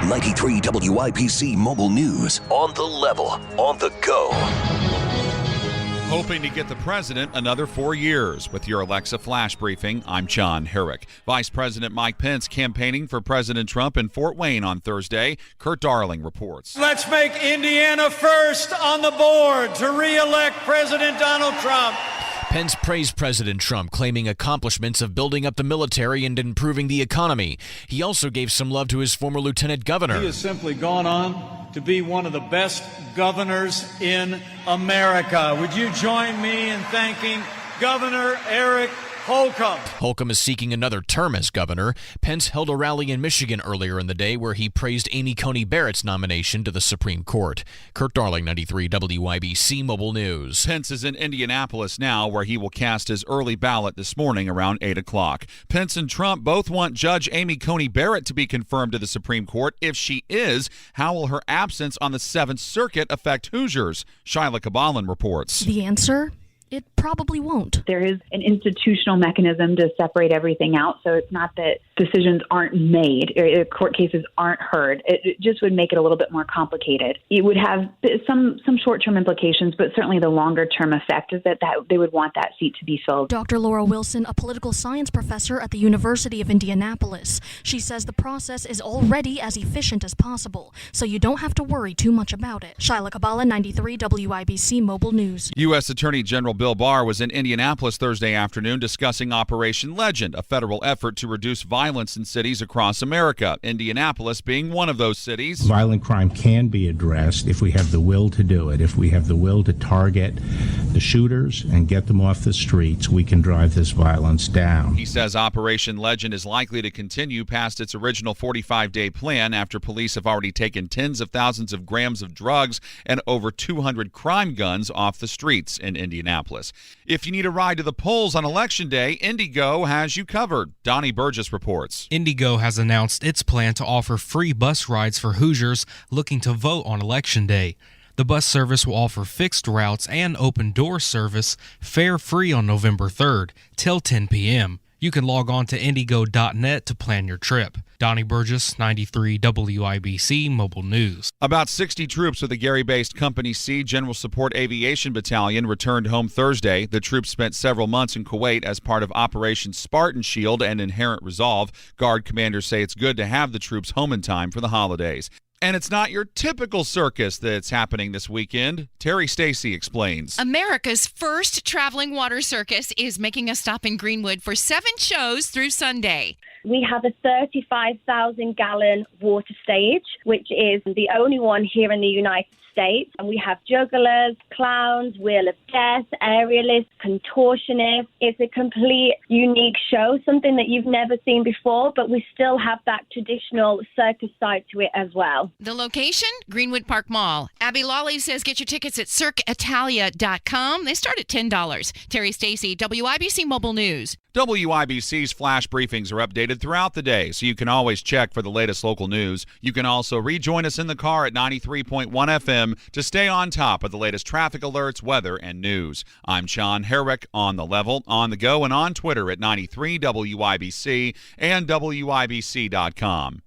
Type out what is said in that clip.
93 WIBC Mobile News. On the level, on the go. Hoping to get the president another 4 years. With your Alexa Flash Briefing, I'm John Herrick. Vice President Mike Pence campaigning for President Trump in Fort Wayne on Thursday. Kurt Darling reports. Let's make Indiana first on the board to re-elect President Donald Trump. Pence praised President Trump, claiming accomplishments of building up the military and improving the economy. He also gave some love to his former lieutenant governor. He has simply gone on to be one of the best governors in America. Would you join me in thanking Governor Herrick? Holcomb is seeking another term as governor. Pence held a rally in Michigan earlier in the day where he praised Amy Coney Barrett's nomination to the Supreme Court. Kurt Darling, 93 WIBC Mobile News. Pence is in Indianapolis now, where he will cast his early ballot this morning around 8 o'clock. Pence and Trump both want Judge Amy Coney Barrett to be confirmed to the Supreme Court. If she is, how will her absence on the 7th Circuit affect Hoosiers? Shyla Kabalan reports. The answer? It probably won't. There is an institutional mechanism to separate everything out, so it's not that decisions aren't made, or court cases aren't heard. It just would make it a little bit more complicated. It would have some short-term implications, but certainly the longer-term effect is that they would want that seat to be filled. Dr. Laura Wilson, a political science professor at the University of Indianapolis. She says the process is already as efficient as possible, so you don't have to worry too much about it. Shyla Kabbalah, 93 WIBC Mobile News. U.S. Attorney General Bill Barr was in Indianapolis Thursday afternoon discussing Operation Legend, a federal effort to reduce violence in cities across America, Indianapolis being one of those cities. Violent crime can be addressed if we have the will to do it. If we have the will to target the shooters and get them off the streets, we can drive this violence down. He says Operation Legend is likely to continue past its original 45-day plan after police have already taken tens of thousands of grams of drugs and over 200 crime guns off the streets in Indianapolis. If you need a ride to the polls on Election Day, Indigo has you covered. Donnie Burgess reports. Indigo has announced its plan to offer free bus rides for Hoosiers looking to vote on Election Day. The bus service will offer fixed routes and open-door service fare-free on November 3rd till 10 p.m. You can log on to indigo.net to plan your trip. Donnie Burgess, 93 WIBC Mobile News. About 60 troops with the Gary-based Company C General Support Aviation Battalion returned home Thursday. The troops spent several months in Kuwait as part of Operation Spartan Shield and Inherent Resolve. Guard commanders say it's good to have the troops home in time for the holidays. And it's not your typical circus that's happening this weekend. Terry Stacy explains. America's first traveling water circus is making a stop in Greenwood for 7 shows through Sunday. We have a 35,000-gallon water stage, which is the only one here in the United States. And we have jugglers, clowns, wheel of death, aerialists, contortionists. It's a complete unique show, something that you've never seen before, but we still have that traditional circus side to it as well. The location? Greenwood Park Mall. Abby Lawley says get your tickets at cirqueitalia.com. They start at $10. Terry Stacy, WIBC Mobile News. WIBC's flash briefings are updated throughout the day, so you can always check for the latest local news. You can also rejoin us in the car at 93.1 FM to stay on top of the latest traffic alerts, weather, and news. I'm John Herrick, on the level, on the go, and on Twitter at 93 WIBC and WIBC.com.